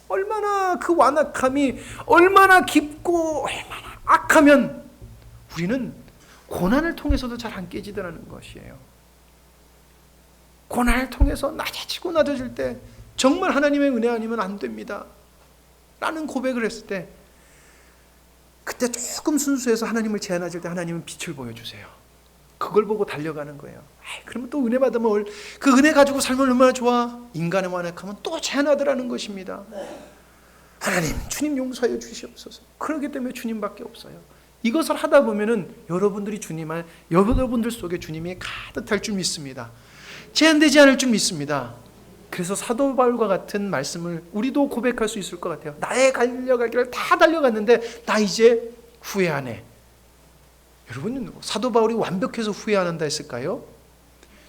얼마나 그 완악함이 얼마나 깊고 얼마나 악하면 우리는 고난을 통해서도 잘 안 깨지더라는 것이에요. 고난을 통해서 낮아지고 낮아질 때 정말 하나님의 은혜 아니면 안 됩니다 라는 고백을 했을 때, 그때 조금 순수해서 하나님을 제안하실 때 하나님은 빛을 보여주세요. 그걸 보고 달려가는 거예요. 그러면 또 은혜 받으면 그 은혜 가지고 살면 얼마나 좋아. 인간의 완악함은 또 제한하더라는 것입니다. 하나님, 주님 용서하여 주시옵소서. 그렇기 때문에 주님밖에 없어요. 이것을 하다 보면은 여러분들 속에 주님이 가득할 줄 믿습니다. 제한되지 않을 줄 믿습니다. 그래서 사도 바울과 같은 말씀을 우리도 고백할 수 있을 것 같아요. 나의 달려갈 길을 다 달려갔는데 나 이제 후회하네. 여러분, 사도 바울이 완벽해서 후회 안 한다 했을까요?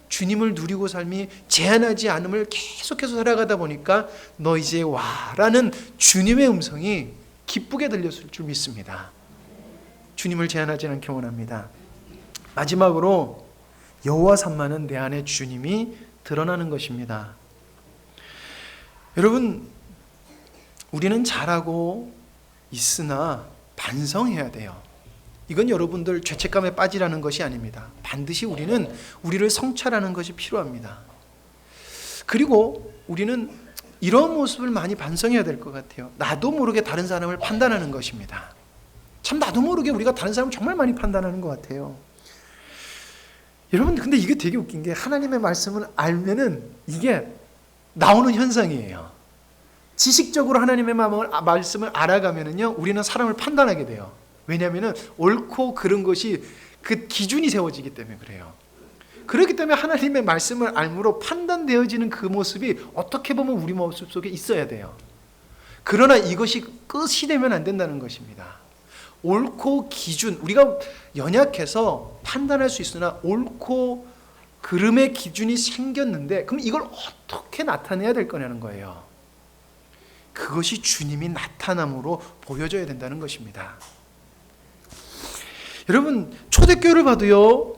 주님을 누리고 삶이 제한하지 않음을 계속해서 살아가다 보니까 너 이제 와라는 주님의 음성이 기쁘게 들렸을 줄 믿습니다. 주님을 제한하지 않게 원합니다. 마지막으로 여호와 삼마는 내 안에 주님이 드러나는 것입니다. 여러분, 우리는 잘하고 있으나 반성해야 돼요. 이건 여러분들 죄책감에 빠지라는 것이 아닙니다. 반드시 우리는 우리를 성찰하는 것이 필요합니다. 그리고 우리는 이런 모습을 많이 반성해야 될 것 같아요. 나도 모르게 다른 사람을 판단하는 것입니다. 참, 나도 모르게 우리가 다른 사람을 정말 많이 판단하는 것 같아요. 여러분, 근데 이게 되게 웃긴 게, 하나님의 말씀을 알면은 이게 나오는 현상이에요. 지식적으로 하나님의 말씀을 알아가면은요, 우리는 사람을 판단하게 돼요. 왜냐하면은 옳고 그른 것이 그 기준이 세워지기 때문에 그래요. 그렇기 때문에 하나님의 말씀을 알므로 판단되어지는 그 모습이 어떻게 보면 우리 모습 속에 있어야 돼요. 그러나 이것이 끝이 되면 안 된다는 것입니다. 옳고 기준, 우리가 연약해서 판단할 수 있으나 옳고 그름의 기준이 생겼는데, 그럼 이걸 어떻게 나타내야 될 거냐는 거예요. 그것이 주님이 나타남으로 보여져야 된다는 것입니다. 여러분, 초대교회를 봐도요,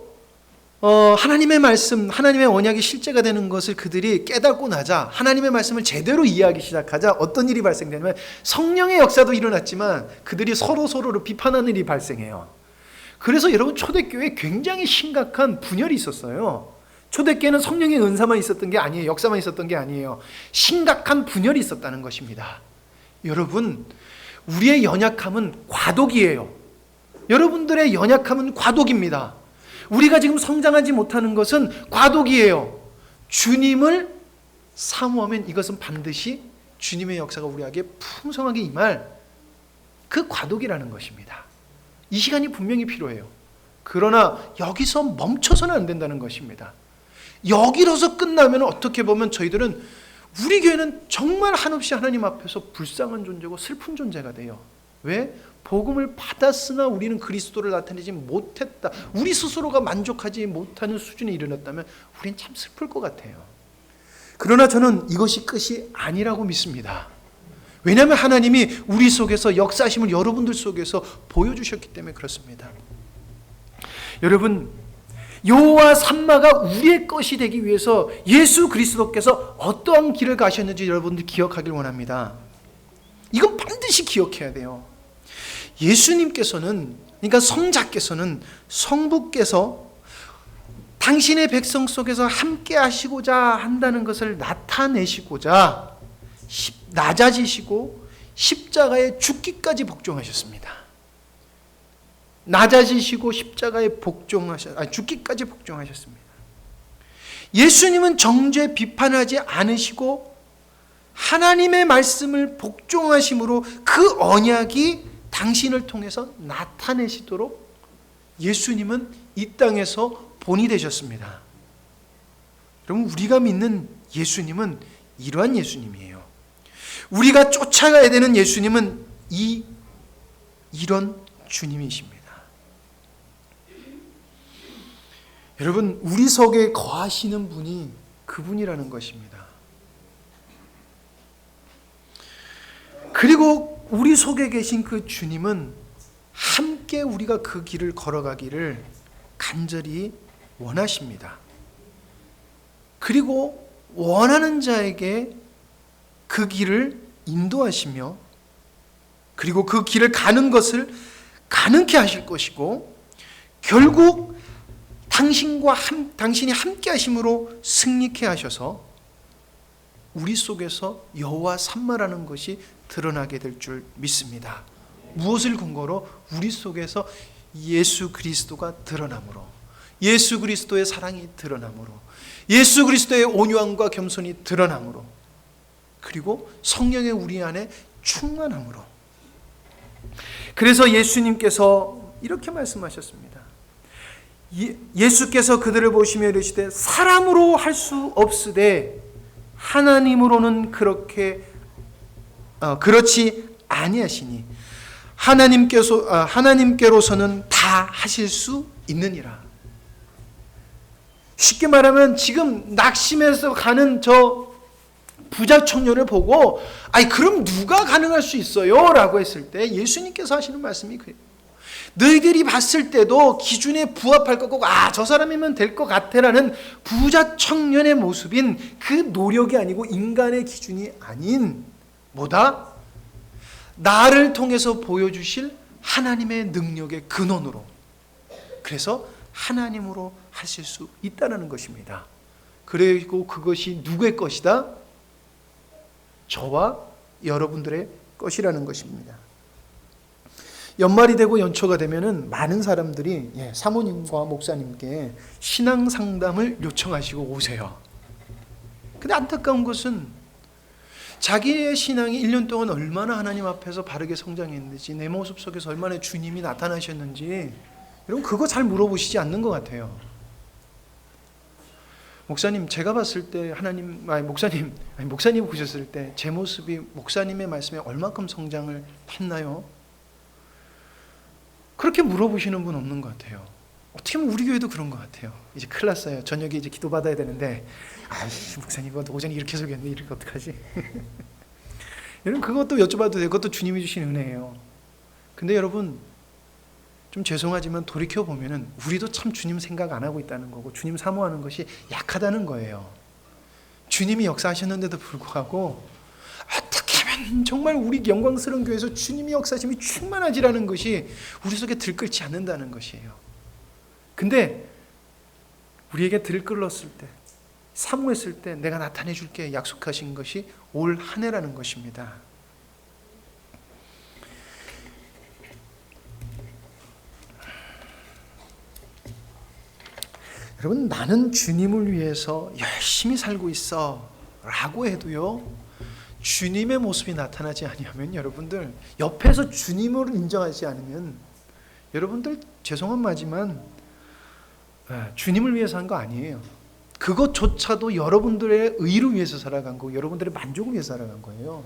하나님의 말씀, 하나님의 언약이 실제가 되는 것을 그들이 깨닫고 나자, 하나님의 말씀을 제대로 이해하기 시작하자 어떤 일이 발생되냐면, 성령의 역사도 일어났지만 그들이 서로를 비판하는 일이 발생해요. 그래서 여러분, 초대교회에 굉장히 심각한 분열이 있었어요. 초대교회는 성령의 은사만 있었던 게 아니에요. 역사만 있었던 게 아니에요. 심각한 분열이 있었다는 것입니다. 여러분, 우리의 연약함은 과도기예요. 여러분들의 연약함은 과도기입니다. 우리가 지금 성장하지 못하는 것은 과도기예요. 주님을 사모하면 이것은 반드시 주님의 역사가 우리에게 풍성하게 임할 그 과도기라는 것입니다. 이 시간이 분명히 필요해요. 그러나 여기서 멈춰서는 안 된다는 것입니다. 여기로서 끝나면 어떻게 보면 저희들은, 우리 교회는 정말 한없이 하나님 앞에서 불쌍한 존재고 슬픈 존재가 돼요. 왜? 복음을 받았으나 우리는 그리스도를 나타내지 못했다. 우리 스스로가 만족하지 못하는 수준에 이르렀다면 우린 참 슬플 것 같아요. 그러나 저는 이것이 끝이 아니라고 믿습니다. 왜냐하면 하나님이 우리 속에서 역사하심을 여러분들 속에서 보여주셨기 때문에 그렇습니다. 여러분, 여호와 삼마가 우리의 것이 되기 위해서 예수 그리스도께서 어떠한 길을 가셨는지 여러분들 기억하길 원합니다. 이건 반드시 기억해야 돼요. 예수님께서는, 그러니까 성자께서는, 성부께서 당신의 백성 속에서 함께 하시고자 한다는 것을 나타내시고자 낮아지시고 십자가에 죽기까지 복종하셨습니다. 낮아지시고 십자가에 죽기까지 복종하셨습니다. 예수님은 정죄 비판하지 않으시고 하나님의 말씀을 복종하심으로 그 언약이 당신을 통해서 나타내시도록 예수님은 이 땅에서 본이 되셨습니다. 여러분, 우리가 믿는 예수님은 이러한 예수님이에요. 우리가 쫓아가야 되는 예수님은 이런 주님이십니다. 여러분, 우리 속에 거하시는 분이 그분이라는 것입니다. 그리고 우리 속에 계신 그 주님은 함께 우리가 그 길을 걸어가기를 간절히 원하십니다. 그리고 원하는 자에게 그 길을 인도하시며 그리고 그 길을 가는 것을 가능케 하실 것이고 결국 당신이 함께 하심으로 승리케 하셔서 우리 속에서 여호와 삼마라는 것이 드러나게 될 줄 믿습니다. 무엇을 근거로? 우리 속에서 예수 그리스도가 드러남으로, 예수 그리스도의 사랑이 드러남으로, 예수 그리스도의 온유함과 겸손이 드러남으로, 그리고 성령의 우리 안에 충만함으로. 그래서 예수님께서 이렇게 말씀하셨습니다. 예수께서 그들을 보시며 이르시되 사람으로 할 수 없으되 하나님으로는 그렇지 아니하시니 하나님께로서는 다 하실 수 있느니라. 쉽게 말하면 지금 낙심해서 가는 저 부자 청년을 보고 그럼 누가 가능할 수 있어요? 라고 했을 때 예수님께서 하시는 말씀이 그래요. 너희들이 봤을 때도 기준에 부합할 것 같고 저 사람이면 될 것 같아라는 부자 청년의 모습인 그 노력이 아니고 인간의 기준이 아닌 뭐다? 나를 통해서 보여주실 하나님의 능력의 근원으로, 그래서 하나님으로 하실 수 있다는 것입니다. 그리고 그것이 누구의 것이다? 저와 여러분들의 것이라는 것입니다. 연말이 되고 연초가 되면은 많은 사람들이 사모님과 목사님께 신앙 상담을 요청하시고 오세요. 근데 안타까운 것은 자기의 신앙이 1년 동안 얼마나 하나님 앞에서 바르게 성장했는지, 내 모습 속에서 얼마나 주님이 나타나셨는지, 여러분 그거 잘 물어보시지 않는 것 같아요. 목사님, 제가 봤을 때 목사님 보셨을 때 제 모습이 목사님의 말씀에 얼마큼 성장을 했나요? 그렇게 물어보시는 분 없는 것 같아요. 어떻게 보면 우리 교회도 그런 것 같아요. 이제 큰일 났어요. 저녁에 이제 기도 받아야 되는데, 목사님 이거 오전에 이렇게 설교했는데 이렇게 어떡하지? 여러분 그것도 여쭤봐도 돼요. 그것도 주님이 주신 은혜예요. 근데 여러분 좀 죄송하지만 돌이켜 보면은 우리도 참 주님 생각 안 하고 있다는 거고 주님 사모하는 것이 약하다는 거예요. 주님이 역사하셨는데도 불구하고 어떻게 하면 정말 우리 영광스러운 교회에서 주님이 역사하심이 충만하지라는 것이 우리 속에 들끓지 않는다는 것이에요. 근데 우리에게 들끓었을 때, 사모했을 때 내가 나타내 줄게 약속하신 것이 올 한 해라는 것입니다. 여러분, 나는 주님을 위해서 열심히 살고 있어 라고 해도요, 주님의 모습이 나타나지 아니하면, 여러분들 옆에서 주님을 인정하지 않으면 여러분들 죄송한 말이지만 주님을 위해서 한 거 아니에요. 그것조차도 여러분들의 의를 위해서 살아간 거고 여러분들의 만족을 위해서 살아간 거예요.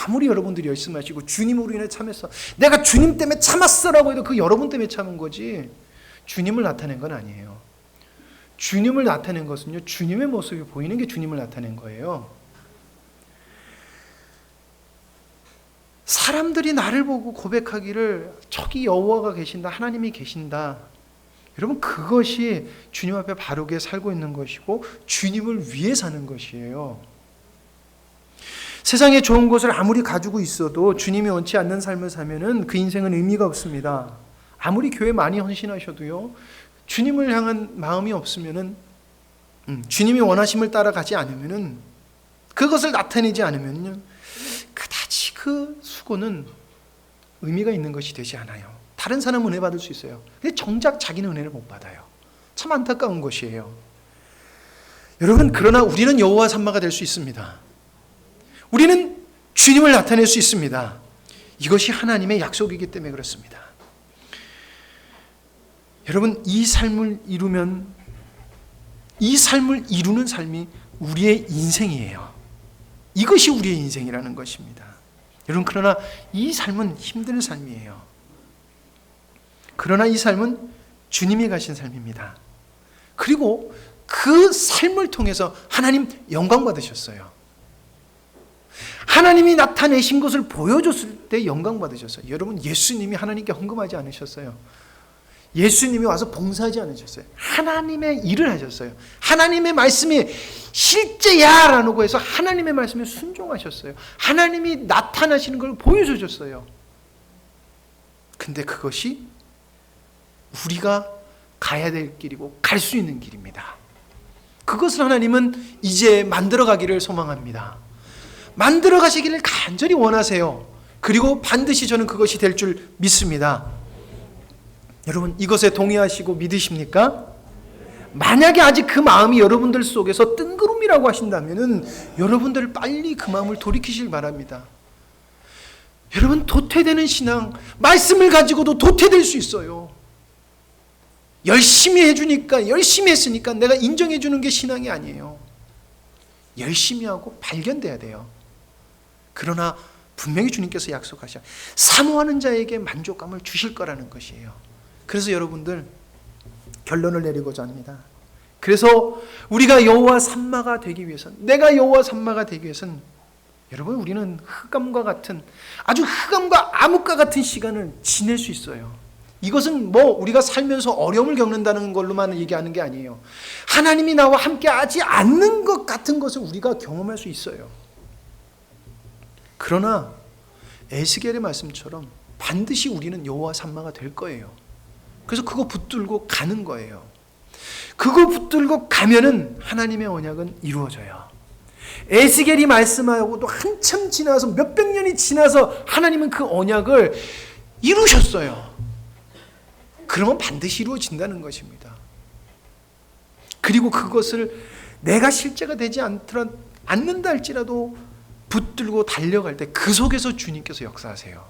아무리 여러분들이 열심히 하시고 주님으로 인해 참았어, 내가 주님 때문에 참았어라고 해도 그 여러분 때문에 참은 거지 주님을 나타낸 건 아니에요. 주님을 나타낸 것은요, 주님의 모습이 보이는 게 주님을 나타낸 거예요. 사람들이 나를 보고 고백하기를 저기 여호와가 계신다, 하나님이 계신다, 여러분 그것이 주님 앞에 바르게 살고 있는 것이고 주님을 위해 사는 것이에요. 세상에 좋은 것을 아무리 가지고 있어도 주님이 원치 않는 삶을 살면은 그 인생은 의미가 없습니다. 아무리 교회 많이 헌신하셔도요, 주님을 향한 마음이 없으면은, 주님이 원하심을 따라가지 않으면은, 그것을 나타내지 않으면요, 그다지 그 수고는 의미가 있는 것이 되지 않아요. 다른 사람은 은혜 받을 수 있어요. 근데 정작 자기는 은혜를 못 받아요. 참 안타까운 것이에요. 여러분, 그러나 우리는 여호와 삼마가 될 수 있습니다. 우리는 주님을 나타낼 수 있습니다. 이것이 하나님의 약속이기 때문에 그렇습니다. 여러분, 이 삶을 이루는 삶이 우리의 인생이에요. 이것이 우리의 인생이라는 것입니다. 여러분, 그러나 이 삶은 힘든 삶이에요. 그러나 이 삶은 주님이 가신 삶입니다. 그리고 그 삶을 통해서 하나님 영광 받으셨어요. 하나님이 나타내신 것을 보여줬을 때 영광 받으셨어요. 여러분, 예수님이 하나님께 헌금하지 않으셨어요. 예수님이 와서 봉사하지 않으셨어요. 하나님의 일을 하셨어요. 하나님의 말씀이 실제야라고 해서 하나님의 말씀에 순종하셨어요. 하나님이 나타나시는 걸 보여주셨어요. 근데 그것이 우리가 가야 될 길이고 갈 수 있는 길입니다. 그것을 하나님은 이제 만들어가기를 소망합니다. 만들어 가시기를 간절히 원하세요. 그리고 반드시 저는 그것이 될 줄 믿습니다. 여러분, 이것에 동의하시고 믿으십니까? 만약에 아직 그 마음이 여러분들 속에서 뜬구름이라고 하신다면 여러분들 빨리 그 마음을 돌이키실 바랍니다. 여러분, 도태되는 신앙, 말씀을 가지고도 도태될 수 있어요. 열심히 해주니까, 열심히 했으니까 내가 인정해 주는 게 신앙이 아니에요. 열심히 하고 발견돼야 돼요. 그러나 분명히 주님께서 약속하셔 사모하는 자에게 만족감을 주실 거라는 것이에요. 그래서 여러분들 결론을 내리고자 합니다. 그래서 우리가 여호와 삼마가 되기 위해서는, 내가 여호와 삼마가 되기 위해서는, 여러분, 우리는 흑암과 같은, 아주 흑암과 암흑과 같은 시간을 지낼 수 있어요. 이것은 우리가 살면서 어려움을 겪는다는 걸로만 얘기하는 게 아니에요. 하나님이 나와 함께 하지 않는 것 같은 것을 우리가 경험할 수 있어요. 그러나 에스겔의 말씀처럼 반드시 우리는 여호와 삼마가 될 거예요. 그래서 그거 붙들고 가는 거예요. 그거 붙들고 가면은 하나님의 언약은 이루어져요. 에스겔이 말씀하고도 한참 지나서 몇백 년이 지나서 하나님은 그 언약을 이루셨어요. 그러면 반드시 이루어진다는 것입니다. 그리고 그것을 내가 실제가 되지 않는다 할지라도 붙들고 달려갈 때 그 속에서 주님께서 역사하세요.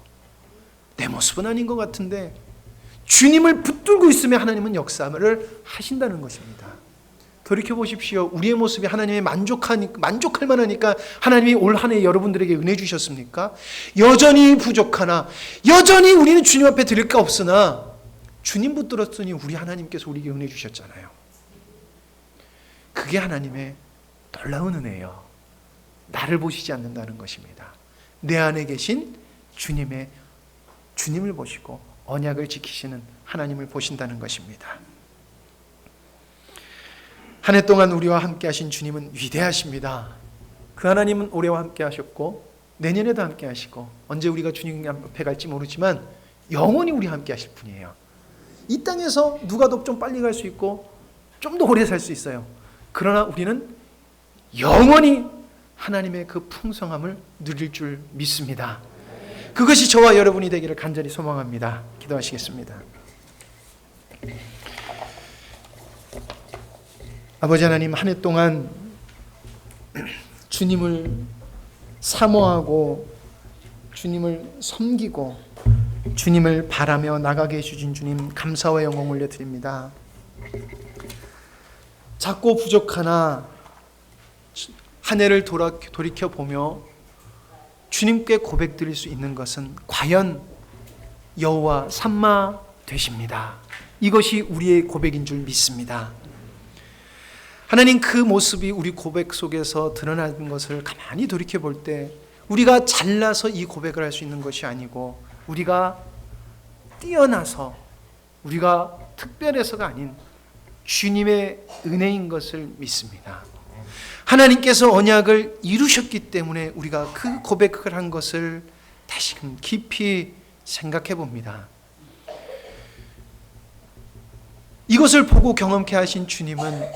내 모습은 아닌 것 같은데 주님을 붙들고 있으면 하나님은 역사를 하신다는 것입니다. 돌이켜보십시오. 우리의 모습이 하나님의 만족할 만하니까 하나님이 올 한 해 여러분들에게 은혜 주셨습니까? 여전히 부족하나, 여전히 우리는 주님 앞에 드릴 게 없으나 주님 붙들었으니 우리 하나님께서 우리에게 은혜 주셨잖아요. 그게 하나님의 놀라운 은혜예요. 나를 보시지 않는다는 것입니다. 내 안에 계신 주님을 보시고 언약을 지키시는 하나님을 보신다는 것입니다. 한 해 동안 우리와 함께 하신 주님은 위대하십니다. 그 하나님은 올해와 함께 하셨고 내년에도 함께 하시고 언제 우리가 주님 앞에 갈지 모르지만 영원히 우리와 함께 하실 분이에요. 이 땅에서 누가 더 좀 빨리 갈 수 있고 좀 더 오래 살 수 있어요. 그러나 우리는 영원히 하나님의 그 풍성함을 누릴 줄 믿습니다. 그것이 저와 여러분이 되기를 간절히 소망합니다. 기도하시겠습니다. 아버지 하나님, 한 해 동안 주님을 사모하고 주님을 섬기고 주님을 바라며 나가게 해주신 주님, 감사와 영광 올려드립니다. 작고 부족하나 한 해를 돌이켜보며 주님께 고백드릴 수 있는 것은 과연 여호와 삼마 되십니다. 이것이 우리의 고백인 줄 믿습니다. 하나님, 그 모습이 우리 고백 속에서 드러나는 것을 가만히 돌이켜볼 때 우리가 잘나서 이 고백을 할 수 있는 것이 아니고 우리가 뛰어나서, 우리가 특별해서가 아닌 주님의 은혜인 것을 믿습니다. 하나님께서 언약을 이루셨기 때문에 우리가 그 고백을 한 것을 다시금 깊이 생각해 봅니다. 이것을 보고 경험케 하신 주님은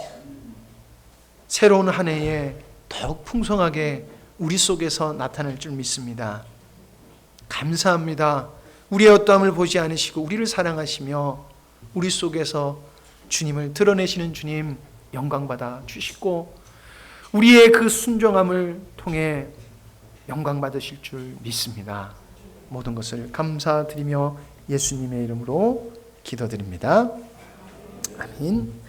새로운 한 해에 더욱 풍성하게 우리 속에서 나타날 줄 믿습니다. 감사합니다. 우리의 어떠함을 보지 않으시고 우리를 사랑하시며 우리 속에서 주님을 드러내시는 주님, 영광받아 주시고 우리의 그 순종함을 통해 영광 받으실 줄 믿습니다. 모든 것을 감사드리며 예수님의 이름으로 기도드립니다. 아멘.